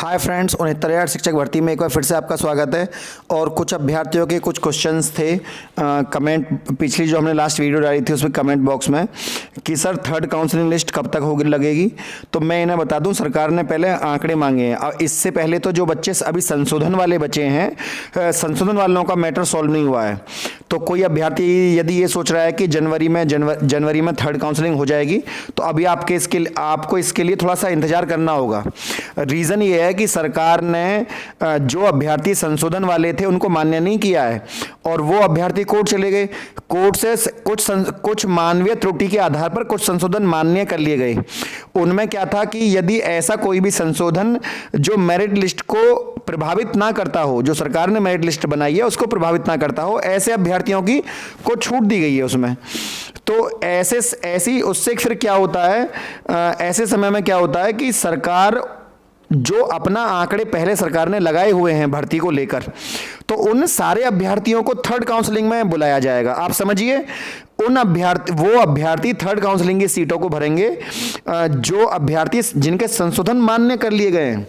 Hi friends, 69,000 शिक्षक भर्ती में एक बार फिर से आपका स्वागत है। और कुछ अभ्यर्थियों के कुछ क्वेश्चंस थे कमेंट, पिछली जो हमने लास्ट वीडियो डाली थी उसमें कमेंट बॉक्स में कि सर थर्ड काउंसलिंग लिस्ट कब तक होगी लगेगी। तो मैं इन्हें बता दूं, सरकार ने पहले आंकड़े मांगे हैं। और इससे पहले तो जो बच्चे अभी संशोधन वाले बचे हैं, संशोधन वालों का मैटर सॉल्व नहीं हुआ है। तो कोई अभ्यर्थी यदि ये सोच रहा है कि जनवरी में थर्ड काउंसलिंग हो जाएगी, तो अभी आपको इसके लिए थोड़ा सा इंतजार करना होगा। रीज़न ये है कि सरकार ने जो अभ्यर्थी संशोधन वाले थे उनको मान्य नहीं किया है और वो अभ्यर्थी कोर्ट चले गए। कोर्ट से कुछ मानवीय त्रुटि के आधार पर कुछ संशोधन मान्य कर लिए गए। उनमें क्या था कि यदि ऐसा कोई भी संशोधन जो मेरिट लिस्ट को प्रभावित ना करता हो, जो सरकार ने मेरिट लिस्ट बनाई है उसको प्रभावित ना करता हो, ऐसे अभ्यर्थियों की को छूट दी गई है उसमें। तो ऐसी उससे फिर क्या होता है, ऐसे समय में क्या होता है कि सरकार जो अपना आंकड़े पहले सरकार ने लगाए हुए हैं भर्ती को लेकर, तो उन सारे अभ्यर्थियों को थर्ड काउंसलिंग में बुलाया जाएगा। आप समझिए, वो अभ्यर्थी थर्ड काउंसलिंग की सीटों को भरेंगे जो अभ्यर्थी जिनके संशोधन मान्य कर लिए गए हैं।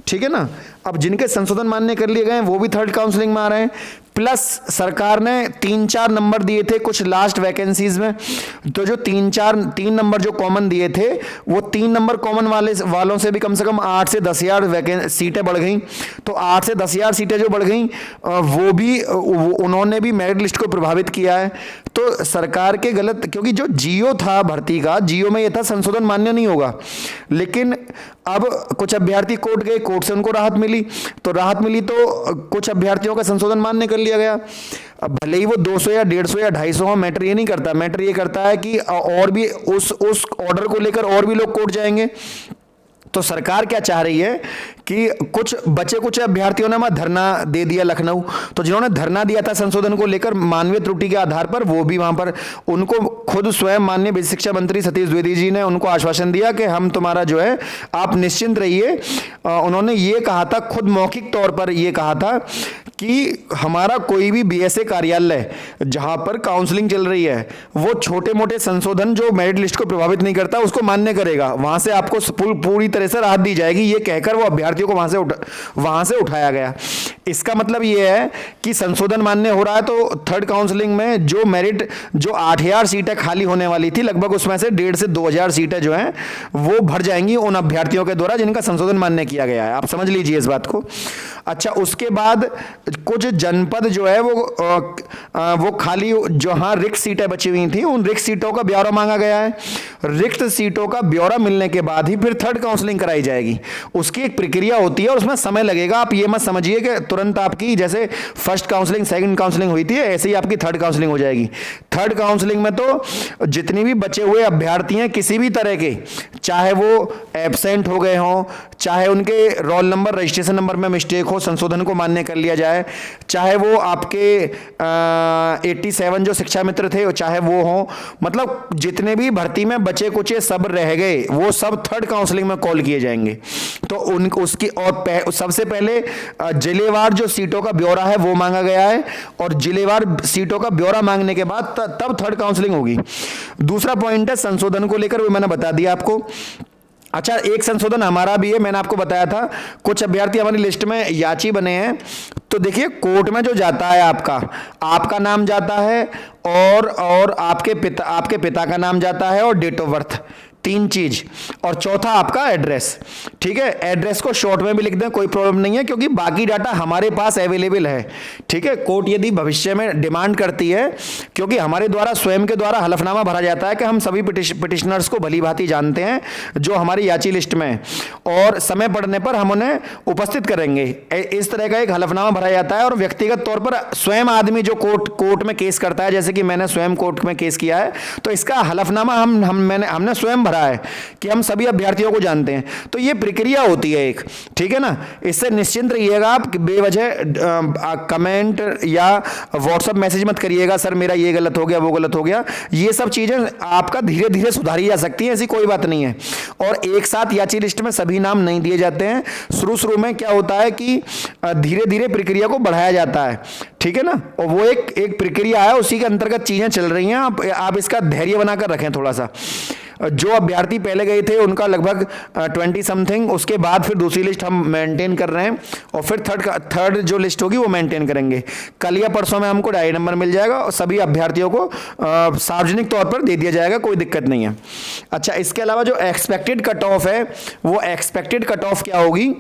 ठीक है ना। अब जिनके संशोधन मान्य कर लिए गए हैं वो भी थर्ड काउंसलिंग में आ रहे हैं। प्लस सरकार ने 3-4 नंबर दिए थे कुछ लास्ट वैकेंसीज में, तो जो 3 नंबर जो कॉमन दिए थे, वो 3 नंबर कॉमन वालों से भी कम 8 से 10,000 सीटें बढ़ गई। तो 8 से 10,000 सीटें जो बढ़ गई, उन्होंने भी मेरिट लिस्ट को प्रभावित किया है। तो सरकार के गलत, क्योंकि जो जियो था भर्ती का, जियो में यह था संशोधन मान्य नहीं होगा। लेकिन अब कुछ अभ्यर्थी कोर्ट गए, कोर्ट से उनको राहत मिली, तो कुछ अभ्यर्थियों का संशोधन मान्य कर लिया गया। अब भले ही वो 200 या 150 या 250 हो, मैटर ये नहीं करता। मैटर ये करता है कि और भी उस ऑर्डर को लेकर और भी लोग कोर्ट जाएंगे। तो सरकार क्या चाह रही है कि कुछ अभ्यर्थियों ने धरना दे दिया लखनऊ, तो जिन्होंने धरना दिया था संशोधन को लेकर मानवीय त्रुटि के आधार पर, वो भी वहां पर उनको खुद स्वयं माननीय विधि शिक्षा मंत्री सतीश द्विवेदी जी ने उनको आश्वासन दिया कि हम तुम्हारा जो है आप निश्चिंत रहिए। उन्होंने ये कहा था, खुद मौखिक तौर पर ये कहा था कि हमारा कोई भी बीएसए कार्यालय जहां पर काउंसलिंग चल रही है, वो छोटे मोटे संशोधन जो मेरिट लिस्ट को प्रभावित नहीं करता उसको मान्य करेगा। वहां से आपको पूरी तरह से राहत दी जाएगी, ये कहकर वो अभ्यर्थियों को वहां से उठाया गया। इसका मतलब ये है कि संशोधन मान्य हो रहा है, तो थर्ड काउंसलिंग में जो 8,000 सीटें खाली होने वाली थी, लगभग उसमें से 1,500 से 2,000 सीटें जो हैं वो भर जाएंगी उन अभ्यर्थियों के द्वारा जिनका संशोधन मान्य किया गया है। आप समझ लीजिए इस बात को। अच्छा, उसके बाद कुछ जनपद जो है वो खाली, जहां रिक्त सीटें बची हुई थी, उन रिक्त सीटों का ब्यौरा मांगा गया है। रिक्त सीटों का ब्यौरा मिलने के बाद ही फिर थर्ड काउंसलिंग कराई जाएगी। उसकी एक प्रक्रिया होती है और उसमें समय लगेगा। आप ये मत समझिए कि तुरंत आपकी जैसे फर्स्ट काउंसलिंग सेकंड काउंसलिंग हुई थी ऐसे ही आपकी थर्ड काउंसलिंग हो जाएगी। थर्ड काउंसलिंग में तो जितनी भी बचे हुए अभ्यर्थी हैं किसी भी तरह के, चाहे वो एब्सेंट हो गए हों, चाहे उनके रोल नंबर रजिस्ट्रेशन नंबर में मिस्टेक हो, संशोधन को मान्य कर लिया जाए, चाहे वो आपके 87 जो शिक्षा मित्र थे चाहे वो हो, मतलब जितने भी भर्ती में बचे कुचे सब रह गए वो सब थर्ड काउंसलिंग में कॉल किए जाएंगे। तो उसकी और सबसे पहले जिलेवार जो सीटों का ब्यौरा है वो मांगा गया है, और जिलेवार सीटों का ब्यौरा मांगने के बाद तब थर्ड काउंसलिंग होगी। दूसरा पॉइंट है संशोधन को लेकर, वो मैंने बता दिया आपको। अच्छा, एक संशोधन हमारा भी है, मैंने आपको बताया था कुछ अभ्यर्थी हमारी लिस्ट में याची बने हैं। तो देखिए, कोर्ट में जो जाता है आपका नाम जाता है और आपके पिता का नाम जाता है और डेट ऑफ बर्थ, 3 चीज, और चौथा आपका एड्रेस। ठीक है, एड्रेस को शॉर्ट में भी लिख दें, कोई प्रॉब्लम नहीं है, क्योंकि बाकी डाटा हमारे पास अवेलेबल है। ठीक है, कोर्ट यदि भविष्य में डिमांड करती है, क्योंकि हमारे द्वारा स्वयं के द्वारा हलफनामा भरा जाता है कि हम सभी पिटिशनर्स को भली भांति जानते हैं जो हमारी याची लिस्ट में, और समय पड़ने पर हम उन्हें उपस्थित करेंगे। इस तरह का एक हलफनामा भरा जाता है। और व्यक्तिगत तौर पर स्वयं आदमी जो कोर्ट में केस करता है, जैसे कि मैंने स्वयं कोर्ट में केस किया है, तो इसका हलफनामा हमने स्वयं भरा है कि हम सभी अभ्यर्थियों को जानते हैं। तो ये प्रक्रिया होती है एक। ठीक है ना। इससे निश्चिंत रहिएगा, आप बेवजह कमेंट या व्हाट्सएप मैसेज मत करिएगा, सर मेरा ये गलत हो गया वो गलत हो गया। ये सब चीजें आपका धीरे धीरे सुधारी जा सकती हैं, ऐसी कोई बात नहीं है। और एक साथ याची लिस्ट में सभी नाम नहीं दिए जाते हैं। शुरू में क्या होता है कि धीरे धीरे प्रक्रिया को बढ़ाया जाता है। ठीक है ना। और वो एक प्रक्रिया है, उसी के अंतर्गत चीजें चल रही हैं। आप इसका धैर्य बनाकर रखें थोड़ा सा। जो अभ्यर्थी पहले गए थे उनका लगभग 20 समथिंग, उसके बाद फिर दूसरी लिस्ट हम मेंटेन कर रहे हैं और फिर थर्ड जो लिस्ट होगी वो मेंटेन करेंगे। कल या परसों में हमको डायरी नंबर मिल जाएगा और सभी अभ्यर्थियों को सार्वजनिक तौर पर दे दिया जाएगा, कोई दिक्कत नहीं है। अच्छा, इसके अलावा जो एक्सपेक्टेड कट ऑफ है, वो एक्सपेक्टेड कट ऑफ क्या होगी?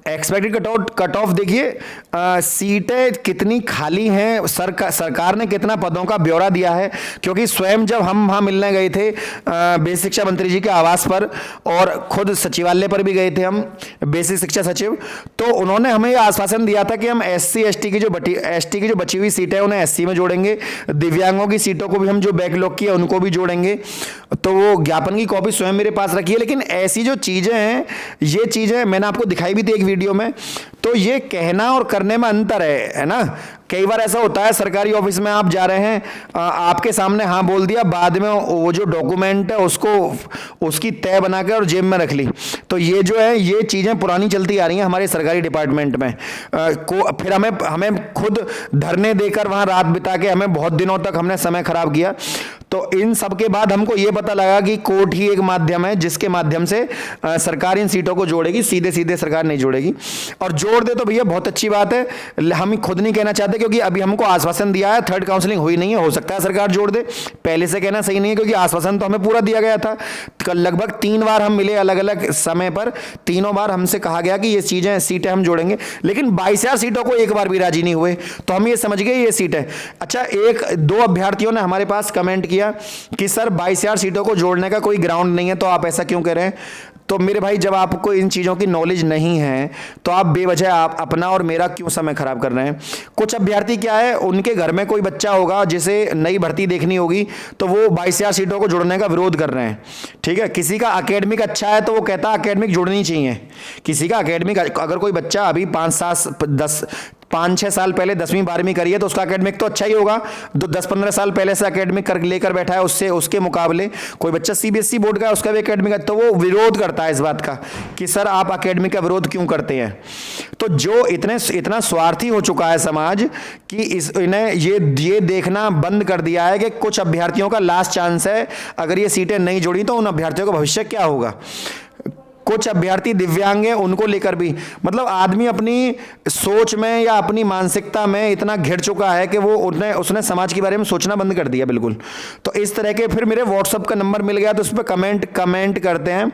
एक्सपेक्टेड कट ऑफ देखिए, सीटें कितनी खाली हैं, सरकार ने कितना पदों का ब्यौरा दिया है, क्योंकि स्वयं जब हम वहाँ मिलने गए थे बेसिक शिक्षा मंत्री जी के आवास पर और खुद सचिवालय पर भी गए थे हम, बेसिक शिक्षा सचिव, तो उन्होंने हमें यह आश्वासन दिया था कि हम एससी एसटी की जो बची हुई सीटें हैं उन्हें एससी में जोड़ेंगे, दिव्यांगों की सीटों को भी हम जो बैकलॉग की है उनको भी जोड़ेंगे। तो वो ज्ञापन की कॉपी स्वयं मेरे पास रखी है। लेकिन ऐसी जो चीज़ें हैं, ये चीज़ें मैंने आपको दिखाई भी थी एक वीडियो में, तो ये कहना और करने में अंतर है ना। कई बार ऐसा होता है सरकारी ऑफिस में आप जा रहे हैं, आपके सामने हाँ बोल दिया, बाद में वो जो डॉक्यूमेंट है उसकी तय बना के और जेब में रख ली। तो ये जो है, ये चीज़ें पुरानी चलती आ रही हैं हमारे सरकारी डिपार्टमेंट में। फिर हमें खुद धरने देकर वहाँ रात बिता के हमें बहुत दिनों तक हमने समय खराब किया। तो इन सब के बाद हमको ये पता लगा कि कोर्ट ही एक माध्यम है जिसके माध्यम से सरकार इन सीटों को जोड़ेगी, सीधे सीधे सरकार नहीं जोड़ेगी। और जोड़ दे तो भैया बहुत अच्छी बात है, हम खुद नहीं कहना चाहते क्योंकि अभी हमको आश्वासन दिया है, थर्ड काउंसलिंग हुई नहीं है, हो सकता है सरकार जोड़ दे। पहले से कहना सही नहीं है क्योंकि आश्वासन तो हमें पूरा दिया गया था। लगभग 3 बार हम मिले अलग अलग समय पर, तीनों बार हमसे कहा गया कि ये सीटें हम जोड़ेंगे, लेकिन 22,000 सीटों को एक बार भी राजी नहीं हुए। तो हम ये समझ गए ये सीट है। अच्छा, 1-2 अभ्यर्थियों ने हमारे पास कमेंट किया कि सर 22,000 सीटों को जोड़ने का कोई ग्राउंड नहीं है, तो आप ऐसा क्यों कह रहे हैं? तो मेरे भाई, जब आपको इन चीज़ों की नॉलेज नहीं है तो आप बेवजह आप अपना और मेरा क्यों समय खराब कर रहे हैं? कुछ अभ्यर्थी क्या है, उनके घर में कोई बच्चा होगा जिसे नई भर्ती देखनी होगी, तो वो 22,000 सीटों को जोड़ने का विरोध कर रहे हैं। ठीक है, किसी का अकेडमिक अच्छा है तो वो कहता है अकेडमिक जोड़नी चाहिए। किसी का अकेडमिक, अगर कोई बच्चा अभी 5-6 साल पहले 10वीं 12वीं करी है तो उसका एकेडमिक तो अच्छा ही होगा। 10-15 साल पहले से एकेडमिक कर लेकर बैठा है, उसके मुकाबले कोई बच्चा सीबीएसई बोर्ड का है, उसका भी एकेडमिक है, तो वो विरोध करता है इस बात का कि सर आप एकेडमिक का विरोध क्यों करते हैं। तो जो इतना स्वार्थी हो चुका है समाज कि इन्हें ये देखना बंद कर दिया है कि कुछ अभ्यर्थियों का लास्ट चांस है, अगर ये सीटें नहीं जुड़ी तो उन अभ्यर्थियों का भविष्य क्या होगा। कुछ अभ्यर्थी दिव्यांग हैं, उनको लेकर भी मतलब आदमी अपनी सोच में या अपनी मानसिकता में इतना घिर चुका है कि वो उसने समाज के बारे में सोचना बंद कर दिया बिल्कुल। तो इस तरह के फिर मेरे व्हाट्सअप का नंबर मिल गया तो उस पर कमेंट करते हैं।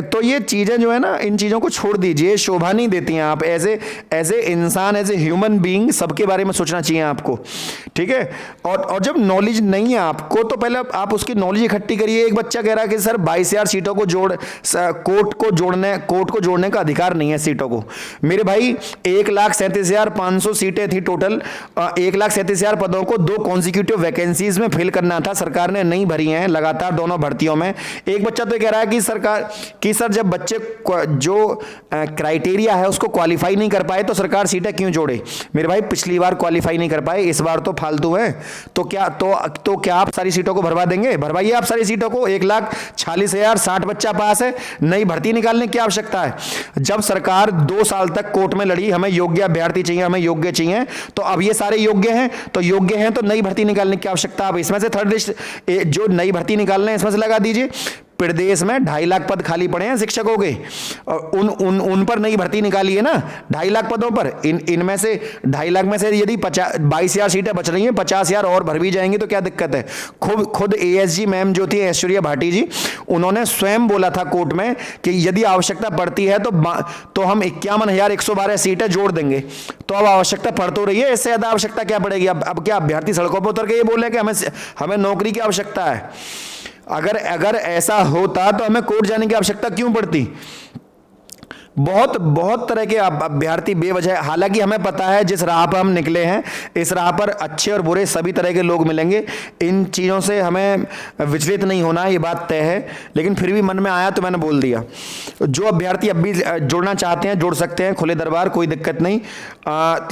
तो ये चीज़ें जो है ना, इन चीज़ों को छोड़ दीजिए, शोभा नहीं देती हैं। आप एज ए इंसान, एज ए ह्यूमन बीइंग सबके बारे में सोचना चाहिए आपको। ठीक है, और जब नॉलेज नहीं है आपको तो पहले आप उसकी नॉलेज इकट्ठी करिए। एक बच्चा कह रहा है कि सर 22,000 सीटों को कोर्ट को जोड़ने का अधिकार नहीं है सीटों को। मेरे भाई 1,37,500 सीटें थी टोटल, 1,37,000 पदों को 2 कॉन्जिक्यूटिव वैकेंसीज में फिल करना था, सरकार ने नहीं भरी हैं लगातार दोनों भर्तियों में। एक बच्चा तो कह रहा है कि सर जब बच्चे जो क्राइटेरिया है उसको क्वालिफाई नहीं कर पाए तो सरकार सीटें क्यों जोड़े। मेरे भाई पिछली बार क्वालिफाई नहीं कर पाए, इस बार तो फालतू है, तो क्या आप सारी सीटों को भरवा देंगे? भरवाइए आप सारी सीटों को। 1,46,000 60 बच्चा पास है, नई भर्ती निकालने की आवश्यकता है। जब सरकार 2 साल तक कोर्ट में लड़ी, हमें योग्य अभ्यर्थी चाहिए, हमें योग्य चाहिए, तो अब ये सारे योग्य हैं तो नई भर्ती निकालने की आवश्यकता। अब इसमें से थर्ड लिस्ट जो नई भर्ती निकालने इसमें से लगा दीजिए। प्रदेश में 2.5 लाख पद खाली पड़े हैं शिक्षकों के, उन पर नई भर्ती निकाली है ना 2.5 लाख पदों पर। इनमें से 2.5 लाख में से यदि 22,000 सीटें बच रही हैं, 50,000 और भर भी जाएंगी तो क्या दिक्कत है। खुद एएसजी मैम जो थी ऐश्वर्या भाटी जी, उन्होंने स्वयं बोला था कोर्ट में कि यदि आवश्यकता पड़ती है तो हम 51,112 सीटें जोड़ देंगे। तो अब आवश्यकता पड़ तो रही है, इससे ज्यादा आवश्यकता क्या पड़ेगी। अब क्या अभ्यर्थी सड़कों पर उतर के ये बोले कि हमें नौकरी की आवश्यकता है। अगर ऐसा होता तो हमें कोर्ट जाने की आवश्यकता क्यों पड़ती। बहुत तरह के अभ्यर्थी बेवजह, हालांकि हमें पता है जिस राह पर हम निकले हैं इस राह पर अच्छे और बुरे सभी तरह के लोग मिलेंगे, इन चीज़ों से हमें विचलित नहीं होना, ये बात तय है। लेकिन फिर भी मन में आया तो मैंने बोल दिया। जो अभ्यर्थी अब भी जुड़ना चाहते हैं जुड़ सकते हैं, खुले दरबार, कोई दिक्कत नहीं।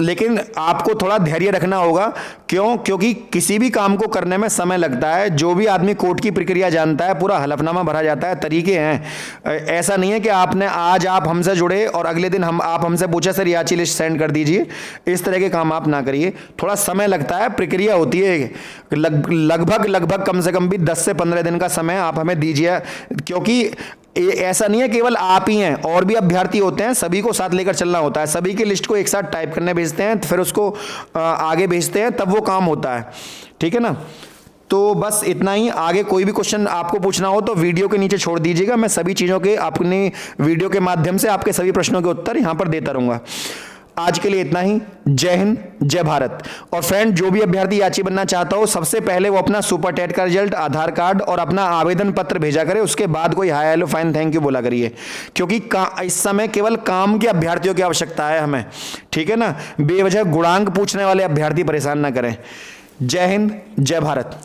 लेकिन आपको थोड़ा धैर्य रखना होगा। क्योंकि किसी भी काम को करने में समय लगता है। जो भी आदमी कोर्ट की प्रक्रिया जानता है, पूरा हलफनामा भरा जाता है, तरीके हैं। ऐसा नहीं है कि आप हमसे जुड़े और अगले दिन आप हमसे पूछे सर याची लिस्ट सेंड कर दीजिए, इस तरह के काम आप ना करिए। थोड़ा समय लगता है, प्रक्रिया होती है, लगभग कम से कम भी 10 से 15 दिन का समय आप हमें दीजिए, क्योंकि ऐसा नहीं है केवल आप ही हैं, और भी अभ्यर्थी होते हैं, सभी को साथ लेकर चलना होता है। सभी की लिस्ट को एक साथ टाइप करने भेजते हैं, फिर उसको आगे भेजते हैं, तब वो काम होता है। ठीक है ना, तो बस इतना ही। आगे कोई भी क्वेश्चन आपको पूछना हो तो वीडियो के नीचे छोड़ दीजिएगा, मैं सभी चीज़ों के अपनी वीडियो के माध्यम से आपके सभी प्रश्नों के उत्तर यहाँ पर देता रहूँगा। आज के लिए इतना ही। जय हिंद, जय भारत। और फ्रेंड, जो भी अभ्यर्थी याची बनना चाहता हो, सबसे पहले वो अपना सुपर टेट का रिजल्ट, आधार कार्ड और अपना आवेदन पत्र भेजा करे, उसके बाद कोई hi hello fine thank you बोला करिए, क्योंकि इस समय केवल काम के अभ्यर्थियों की आवश्यकता है हमें। ठीक है ना, बेवजह गुणांक पूछने वाले अभ्यर्थी परेशान ना करें। जय हिंद, जय भारत।